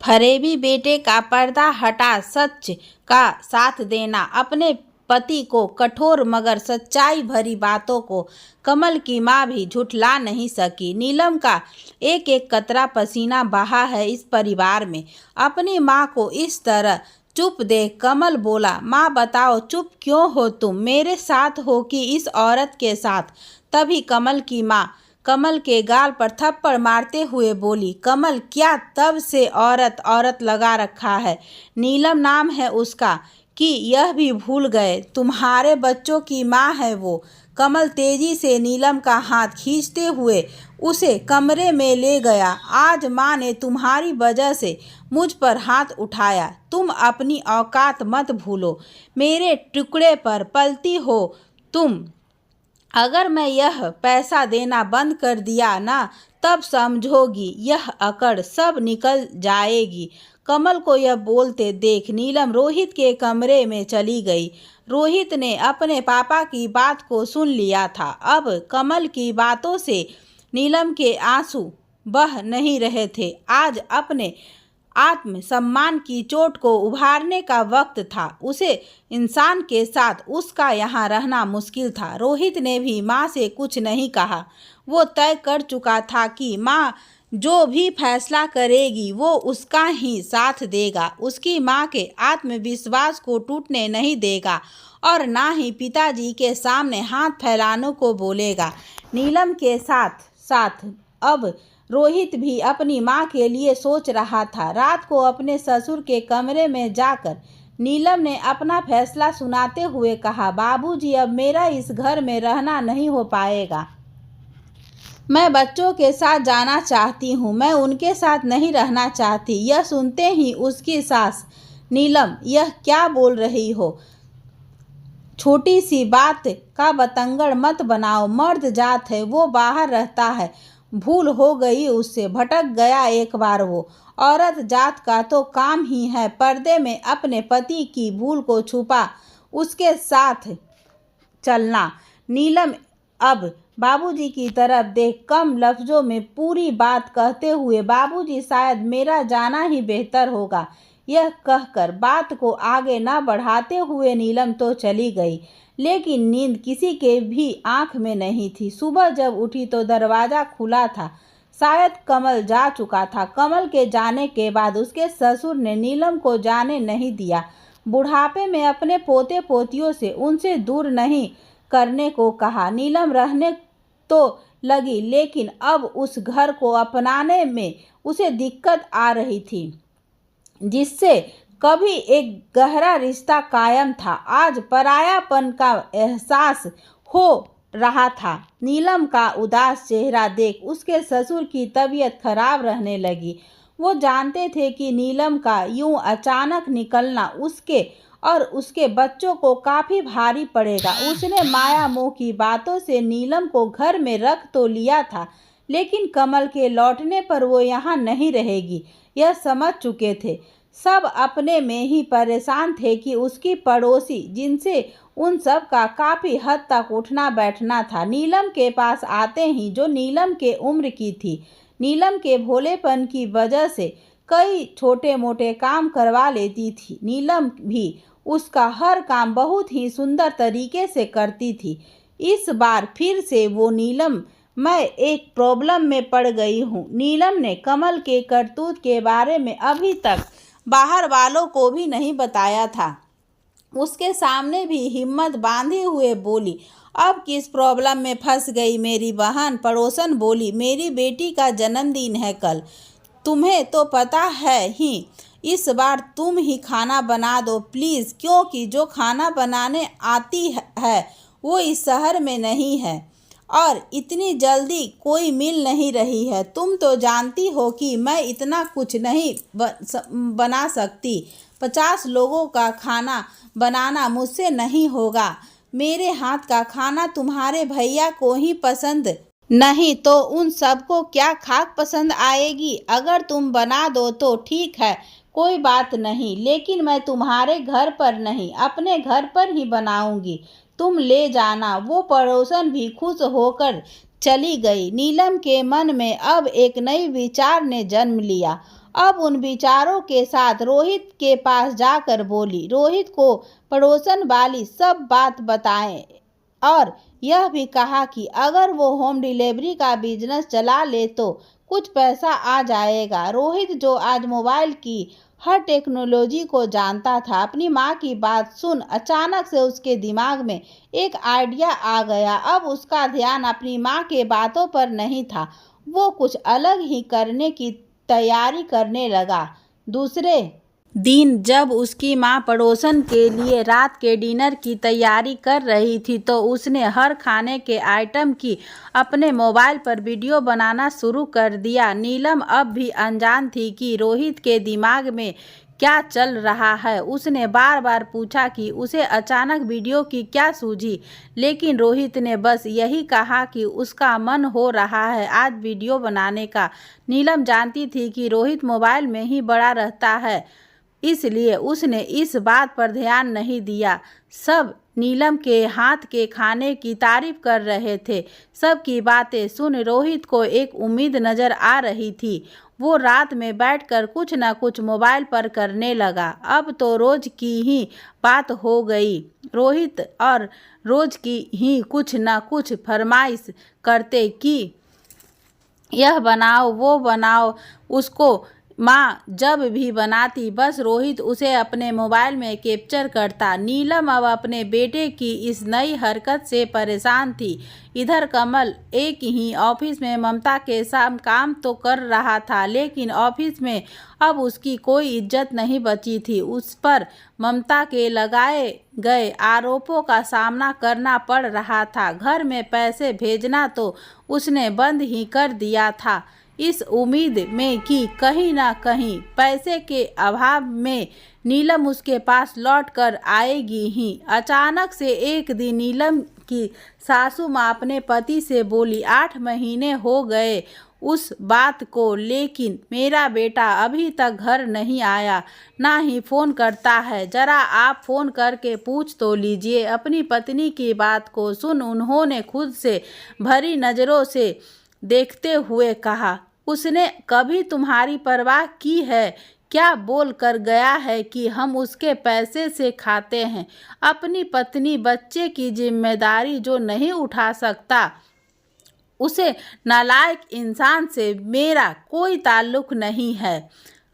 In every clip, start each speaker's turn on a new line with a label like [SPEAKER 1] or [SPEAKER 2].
[SPEAKER 1] फरेबी बेटे का पर्दा हटा सच का साथ देना। अपने पति को कठोर मगर सच्चाई भरी बातों को कमल की मां भी झुठला नहीं सकी। नीलम का एक एक कतरा पसीना बहा है इस परिवार में। अपनी मां को इस तरह चुप देख कमल बोला, मां बताओ चुप क्यों हो तुम, मेरे साथ हो कि इस औरत के साथ। तभी कमल की मां कमल के गाल पर थप्पड़ मारते हुए बोली, कमल क्या तब से औरत औरत लगा रखा है, नीलम नाम है उसका, कि यह भी भूल गए तुम्हारे बच्चों की माँ है वो। कमल तेजी से नीलम का हाथ खींचते हुए उसे कमरे में ले गया। आज माँ ने तुम्हारी वजह से मुझ पर हाथ उठाया, तुम अपनी औकात मत भूलो, मेरे टुकड़े पर पलती हो तुम। अगर मैं यह पैसा देना बंद कर दिया ना, तब समझोगी यह अकड़ सब निकल जाएगी। कमल को यह बोलते देख नीलम रोहित के कमरे में चली गई। रोहित ने अपने पापा की बात को सुन लिया था। अब कमल की बातों से नीलम के आंसू बह नहीं रहे थे। आज अपने आत्मसम्मान की चोट को उभारने का वक्त था। उसे इंसान के साथ उसका यहाँ रहना मुश्किल था। रोहित ने भी माँ से कुछ नहीं कहा। वो तय कर चुका था कि माँ जो भी फैसला करेगी वो उसका ही साथ देगा। उसकी माँ के आत्मविश्वास को टूटने नहीं देगा और ना ही पिताजी के सामने हाथ फैलाने को बोलेगा। नीलम के साथ साथ अब रोहित भी अपनी माँ के लिए सोच रहा था। रात को अपने ससुर के कमरे में जाकर नीलम ने अपना फैसला सुनाते हुए कहा, बाबूजी अब मेरा इस घर में रहना नहीं हो पाएगा। मैं बच्चों के साथ जाना चाहती हूँ, मैं उनके साथ नहीं रहना चाहती। यह सुनते ही उसकी सास, नीलम यह क्या बोल रही हो, छोटी सी बात का बतंगड़ मत बनाओ, मर्द जात है वो बाहर रहता है, भूल हो गई उससे, भटक गया एक बार वो। औरत जात का तो काम ही है पर्दे में अपने पति की भूल को छुपा उसके साथ चलना। नीलम अब बाबूजी की तरफ देख कम लफ्जों में पूरी बात कहते हुए, बाबूजी शायद मेरा जाना ही बेहतर होगा, यह कहकर बात को आगे न बढ़ाते हुए नीलम तो चली गई। लेकिन नींद किसी के भी आंख में नहीं थी। सुबह जब उठी तो दरवाज़ा खुला था। शायद कमल जा चुका था। कमल के जाने के बाद उसके ससुर ने नीलम को जाने नहीं दिया। बुढ़ापे में अपने पोते पोतियों से उनसे दूर नहीं करने को कहा। नीलम रहने तो लगी, लेकिन अब उस घर को अपनाने में उसे दिक्कत आ रही थी जिससे कभी एक गहरा रिश्ता कायम था, आज परायापन का एहसास हो रहा था। नीलम का उदास चेहरा देख उसके ससुर की तबीयत खराब रहने लगी। वो जानते थे कि नीलम का यूं अचानक निकलना उसके और उसके बच्चों को काफ़ी भारी पड़ेगा। उसने माया मोह की बातों से नीलम को घर में रख तो लिया था, लेकिन कमल के लौटने पर वो यहाँ नहीं रहेगी, यह समझ चुके थे। सब अपने में ही परेशान थे कि उसकी पड़ोसी, जिनसे उन सब का काफ़ी हद तक उठना बैठना था, नीलम के पास आते ही जो नीलम के उम्र की थी, नीलम के भोलेपन की वजह से कई छोटे मोटे काम करवा लेती थी। नीलम भी उसका हर काम बहुत ही सुंदर तरीके से करती थी। इस बार फिर से वो नीलम, मैं एक प्रॉब्लम में पड़ गई हूँ। नीलम ने कमल के करतूत के बारे में अभी तक बाहर वालों को भी नहीं बताया था। उसके सामने भी हिम्मत बांधे हुए बोली, अब किस प्रॉब्लम में फंस गई मेरी बहन। पड़ोसन बोली, मेरी बेटी का जन्मदिन है कल, तुम्हें तो पता है ही, इस बार तुम ही खाना बना दो प्लीज़, क्योंकि जो खाना बनाने आती है वो इस शहर में नहीं है और इतनी जल्दी कोई मिल नहीं रही है। तुम तो जानती हो कि मैं इतना कुछ नहीं बना सकती। 50 लोगों का खाना बनाना मुझसे नहीं होगा। मेरे हाथ का खाना तुम्हारे भैया को ही पसंद नहीं तो उन सबको क्या खाक पसंद आएगी। अगर तुम बना दो तो ठीक है, कोई बात नहीं, लेकिन मैं तुम्हारे घर पर नहीं, अपने घर पर ही बनाऊंगी, तुम ले जाना। वो पड़ोसन भी खुश होकर चली गई। नीलम के मन में अब एक नई विचार ने जन्म लिया अब उन विचारों के साथ रोहित के पास जाकर बोली। रोहित को पड़ोसन वाली सब बात बताएं और यह भी कहा कि अगर वो होम डिलीवरी का बिजनेस चला ले तो कुछ पैसा आ जाएगा। रोहित जो आज मोबाइल की हर टेक्नोलॉजी को जानता था, अपनी माँ की बात सुन अचानक से उसके दिमाग में एक आइडिया आ गया। अब उसका ध्यान अपनी माँ के बातों पर नहीं था, वो कुछ अलग ही करने की तैयारी करने लगा। दूसरे दिन जब उसकी माँ पड़ोसन के लिए रात के डिनर की तैयारी कर रही थी तो उसने हर खाने के आइटम की अपने मोबाइल पर वीडियो बनाना शुरू कर दिया। नीलम अब भी अनजान थी कि रोहित के दिमाग में क्या चल रहा है। उसने बार बार पूछा कि उसे अचानक वीडियो की क्या सूझी, लेकिन रोहित ने बस यही कहा कि उसका मन हो रहा है आज वीडियो बनाने का। नीलम जानती थी कि रोहित मोबाइल में ही बड़ा रहता है, इसलिए उसने इस बात पर ध्यान नहीं दिया। सब नीलम के हाथ के खाने की तारीफ कर रहे थे। सबकी बातें सुन रोहित को एक उम्मीद नजर आ रही थी। वो रात में बैठकर कुछ न कुछ मोबाइल पर करने लगा। अब तो रोज की ही बात हो गई। रोहित और रोज की ही कुछ न कुछ फरमाइश करते कि यह बनाओ वो बनाओ। उसको माँ जब भी बनाती बस रोहित उसे अपने मोबाइल में कैप्चर करता। नीलम अब अपने बेटे की इस नई हरकत से परेशान थी। इधर कमल एक ही ऑफिस में ममता के साथ काम तो कर रहा था, लेकिन ऑफिस में अब उसकी कोई इज्जत नहीं बची थी। उस पर ममता के लगाए गए आरोपों का सामना करना पड़ रहा था। घर में पैसे भेजना तो उसने बंद ही कर दिया था, इस उम्मीद में कि कहीं ना कहीं पैसे के अभाव में नीलम उसके पास लौट कर आएगी ही। अचानक से एक दिन नीलम की सासू माँ अपने पति से बोली, 8 महीने हो गए उस बात को, लेकिन मेरा बेटा अभी तक घर नहीं आया, ना ही फ़ोन करता है। ज़रा आप फ़ोन करके पूछ तो लीजिए। अपनी पत्नी की बात को सुन उन्होंने खुद से भरी नज़रों से देखते हुए कहा, उसने कभी तुम्हारी परवाह की है? क्या बोल कर गया है कि हम उसके पैसे से खाते हैं? अपनी पत्नी बच्चे की जिम्मेदारी जो नहीं उठा सकता, उसे नालायक इंसान से मेरा कोई ताल्लुक नहीं है।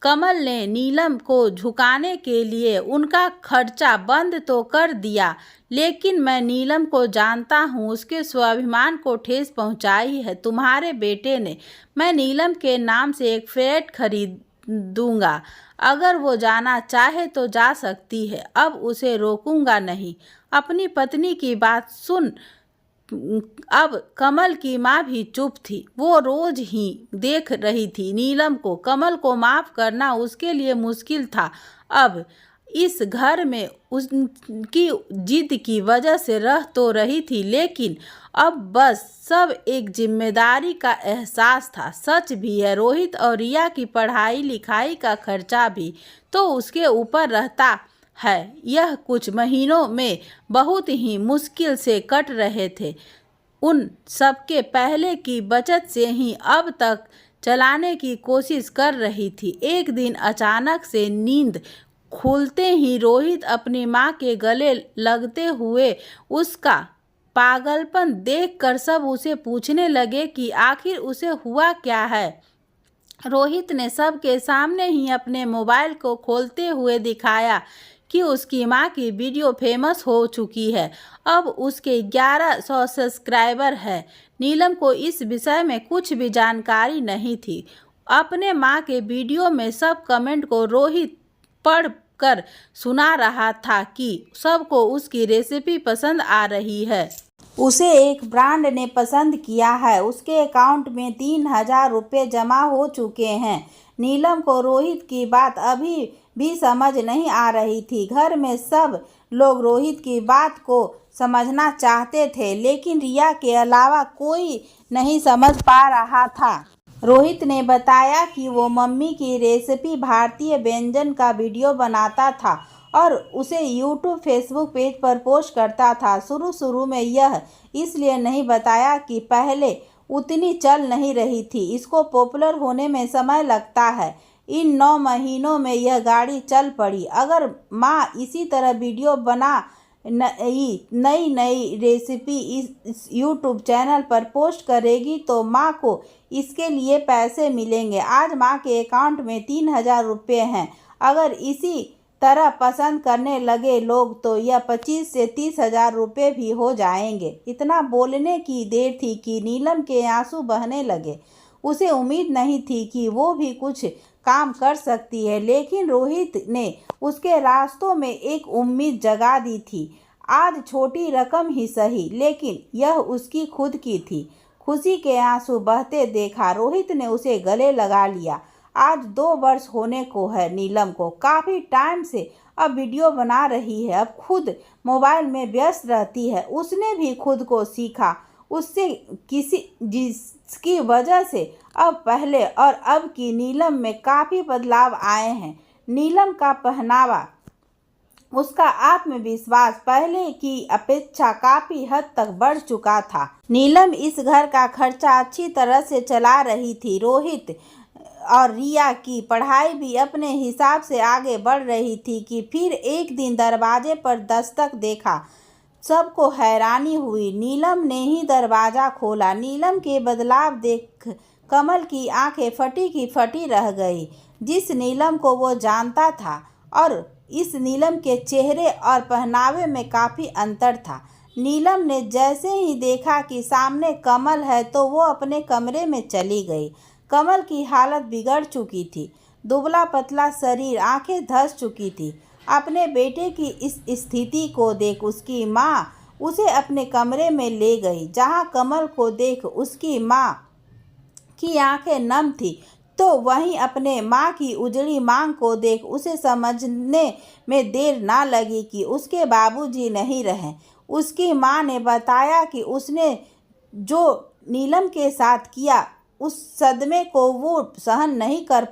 [SPEAKER 1] कमल ने नीलम को झुकाने के लिए उनका खर्चा बंद तो कर दिया, लेकिन मैं नीलम को जानता हूँ, उसके स्वाभिमान को ठेस पहुँचाई है तुम्हारे बेटे ने। मैं नीलम के नाम से एक फ्लैट खरीदूंगा, अगर वो जाना चाहे तो जा सकती है, अब उसे रोकूंगा नहीं। अपनी पत्नी की बात सुन अब कमल की माँ भी चुप थी। वो रोज ही देख रही थी नीलम को। कमल को माफ करना उसके लिए मुश्किल था। अब इस घर में उसकी जिद की वजह से रह तो रही थी, लेकिन अब बस सब एक जिम्मेदारी का एहसास था। सच भी है, रोहित और रिया की पढ़ाई लिखाई का खर्चा भी तो उसके ऊपर रहता है। यह कुछ महीनों में बहुत ही मुश्किल से कट रहे थे। उन सबके पहले की बचत से ही अब तक चलाने की कोशिश कर रही थी। एक दिन अचानक से नींद खुलते ही रोहित अपनी माँ के गले लगते हुए उसका पागलपन देखकर सब उसे पूछने लगे कि आखिर उसे हुआ क्या है। रोहित ने सबके सामने ही अपने मोबाइल को खोलते हुए दिखाया कि उसकी माँ की वीडियो फेमस हो चुकी है। अब उसके 1100 सब्सक्राइबर है। नीलम को इस विषय में कुछ भी जानकारी नहीं थी। अपने माँ के वीडियो में सब कमेंट को रोहित पढ़ कर सुना रहा था कि सबको उसकी रेसिपी पसंद आ रही है। उसे एक ब्रांड ने पसंद किया है। उसके अकाउंट में 3000 रुपये जमा हो चुके हैं। नीलम को रोहित की बात अभी भी समझ नहीं आ रही थी। घर में सब लोग रोहित की बात को समझना चाहते थे, लेकिन रिया के अलावा कोई नहीं समझ पा रहा था। रोहित ने बताया कि वो मम्मी की रेसिपी भारतीय व्यंजन का वीडियो बनाता था और उसे यूट्यूब फेसबुक पेज पर पोस्ट करता था। शुरू में यह इसलिए नहीं बताया कि पहले उतनी चल नहीं रही थी। इसको पॉपुलर होने में समय लगता है। इन 9 महीनों में यह गाड़ी चल पड़ी। अगर माँ इसी तरह वीडियो बना नई नई रेसिपी इस यूट्यूब चैनल पर पोस्ट करेगी तो माँ को इसके लिए पैसे मिलेंगे। आज माँ के अकाउंट में 3,000 रुपये हैं। अगर इसी तरह पसंद करने लगे लोग तो यह 25 से 30,000 रुपये भी हो जाएंगे। इतना बोलने की देर थी कि नीलम के आंसू बहने लगे। उसे उम्मीद नहीं थी कि वो भी कुछ काम कर सकती है, लेकिन रोहित ने उसके रास्तों में एक उम्मीद जगा दी थी। आज छोटी रकम ही सही, लेकिन यह उसकी खुद की थी। खुशी के आंसू बहते देखा रोहित ने उसे गले लगा लिया। आज 2 वर्ष होने को है नीलम को। काफ़ी टाइम से अब वीडियो बना रही है, अब खुद मोबाइल में व्यस्त रहती है। उसने भी खुद को सीखा उससे जिसकी वजह से अब पहले और अब की नीलम में काफ़ी बदलाव आए हैं। नीलम का पहनावा, उसका आत्मविश्वास पहले की अपेक्षा काफ़ी हद तक बढ़ चुका था। नीलम इस घर का खर्चा अच्छी तरह से चला रही थी। रोहित और रिया की पढ़ाई भी अपने हिसाब से आगे बढ़ रही थी कि फिर एक दिन दरवाजे पर दस्तक देखा। सबको हैरानी हुई। नीलम ने ही दरवाज़ा खोला। नीलम के बदलाव देख कमल की आंखें फटी की फटी रह गई। जिस नीलम को वो जानता था और इस नीलम के चेहरे और पहनावे में काफ़ी अंतर था। नीलम ने जैसे ही देखा कि सामने कमल है तो वो अपने कमरे में चली गई। कमल की हालत बिगड़ चुकी थी। दुबला पतला शरीर, आंखें धंस चुकी थी। अपने बेटे की इस स्थिति को देख उसकी माँ उसे अपने कमरे में ले गई। जहाँ कमल को देख उसकी माँ की आंखें नम थी, तो वहीं अपने माँ की उजड़ी मांग को देख उसे समझने में देर ना लगी कि उसके बाबूजी नहीं रहे। उसकी माँ ने बताया कि उसने जो नीलम के साथ किया, उस सदमे को वो सहन नहीं कर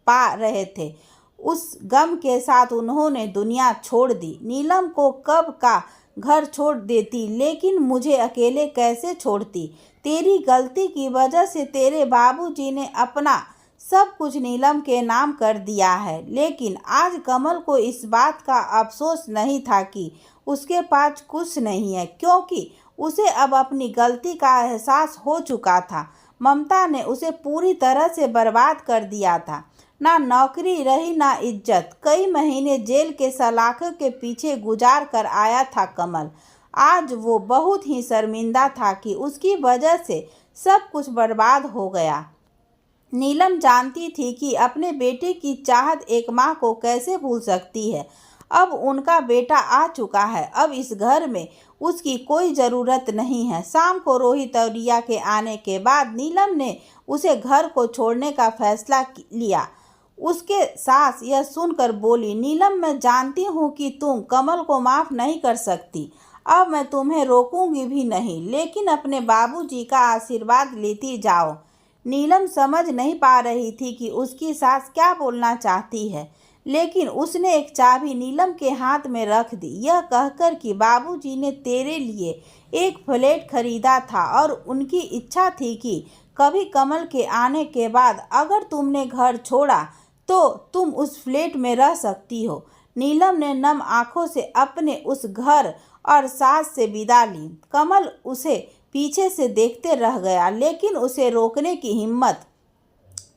[SPEAKER 1] पा रहे थे। उस गम के साथ उन्होंने दुनिया छोड़ दी। नीलम को कब का घर छोड़ देती, लेकिन मुझे अकेले कैसे छोड़ती। तेरी गलती की वजह से तेरे बाबूजी ने अपना सब कुछ नीलम के नाम कर दिया है। लेकिन आज कमल को इस बात का अफसोस नहीं था कि उसके पास कुछ नहीं है, क्योंकि उसे अब अपनी गलती का एहसास हो चुका था। ममता ने उसे पूरी तरह से बर्बाद कर दिया था। ना नौकरी रही ना इज्जत। कई महीने जेल के सलाखों के पीछे गुजार कर आया था कमल। आज वो बहुत ही शर्मिंदा था कि उसकी वजह से सब कुछ बर्बाद हो गया। नीलम जानती थी कि अपने बेटे की चाहत एक माँ को कैसे भूल सकती है। अब उनका बेटा आ चुका है। अब इस घर में उसकी कोई ज़रूरत नहीं है। शाम को रोहित और रिया के आने के बाद नीलम ने उसे घर को छोड़ने का फैसला लिया। उसके सास यह सुनकर बोली, नीलम, मैं जानती हूँ कि तुम कमल को माफ़ नहीं कर सकती। अब मैं तुम्हें रोकूंगी भी नहीं, लेकिन अपने बाबूजी का आशीर्वाद लेती जाओ। नीलम समझ नहीं पा रही थी कि उसकी सास क्या बोलना चाहती है, लेकिन उसने एक चाबी नीलम के हाथ में रख दी, यह कहकर कि बाबूजी ने तेरे लिए एक फ्लैट खरीदा था और उनकी इच्छा थी कि कभी कमल के आने के बाद अगर तुमने घर छोड़ा तो तुम उस फ्लैट में रह सकती हो। नीलम ने नम आंखों से अपने उस घर और सास से विदा ली। कमल उसे पीछे से देखते रह गया, लेकिन उसे रोकने की हिम्मत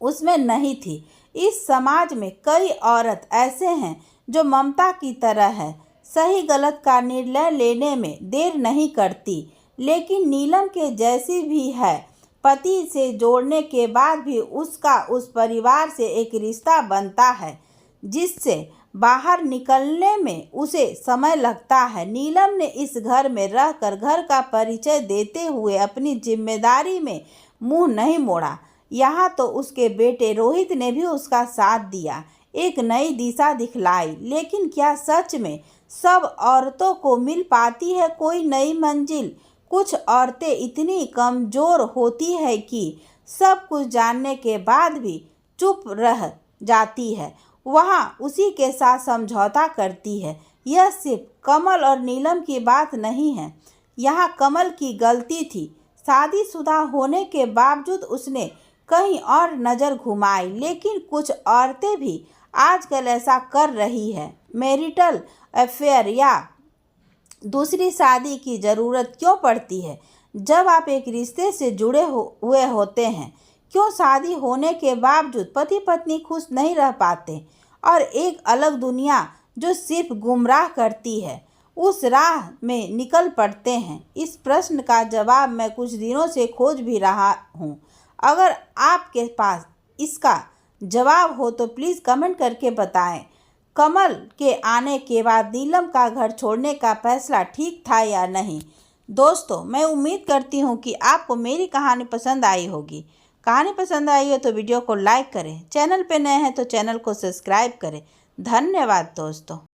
[SPEAKER 1] उसमें नहीं थी। इस समाज में कई औरत ऐसे हैं जो ममता की तरह है, सही गलत का निर्णय लेने में देर नहीं करती, लेकिन नीलम के जैसी भी है। पति से जोड़ने के बाद भी उसका उस परिवार से एक रिश्ता बनता है जिससे बाहर निकलने में उसे समय लगता है। नीलम ने इस घर में रहकर घर का परिचय देते हुए अपनी जिम्मेदारी में मुंह नहीं मोड़ा। यहाँ तो उसके बेटे रोहित ने भी उसका साथ दिया, एक नई दिशा दिखलाई। लेकिन क्या सच में सब औरतों को मिल पाती है कोई नई मंजिल? कुछ औरतें इतनी कमज़ोर होती है कि सब कुछ जानने के बाद भी चुप रह जाती है, वहाँ उसी के साथ समझौता करती है। यह सिर्फ कमल और नीलम की बात नहीं है, यहाँ कमल की गलती थी। शादीशुदा होने के बावजूद उसने कहीं और नज़र घुमाए, लेकिन कुछ औरतें भी आजकल ऐसा कर रही है। मैरिटल अफेयर या दूसरी शादी की ज़रूरत क्यों पड़ती है जब आप एक रिश्ते से जुड़े हुए होते हैं? क्यों शादी होने के बावजूद पति पत्नी खुश नहीं रह पाते और एक अलग दुनिया जो सिर्फ गुमराह करती है उस राह में निकल पड़ते हैं? इस प्रश्न का जवाब मैं कुछ दिनों से खोज भी रहा हूँ। अगर आपके पास इसका जवाब हो तो प्लीज़ कमेंट करके बताएं। कमल के आने के बाद नीलम का घर छोड़ने का फैसला ठीक था या नहीं? दोस्तों, मैं उम्मीद करती हूँ कि आपको मेरी कहानी पसंद आई होगी। कहानी पसंद आई हो तो वीडियो को लाइक करें, चैनल पे नए हैं तो चैनल को सब्सक्राइब करें। धन्यवाद दोस्तों।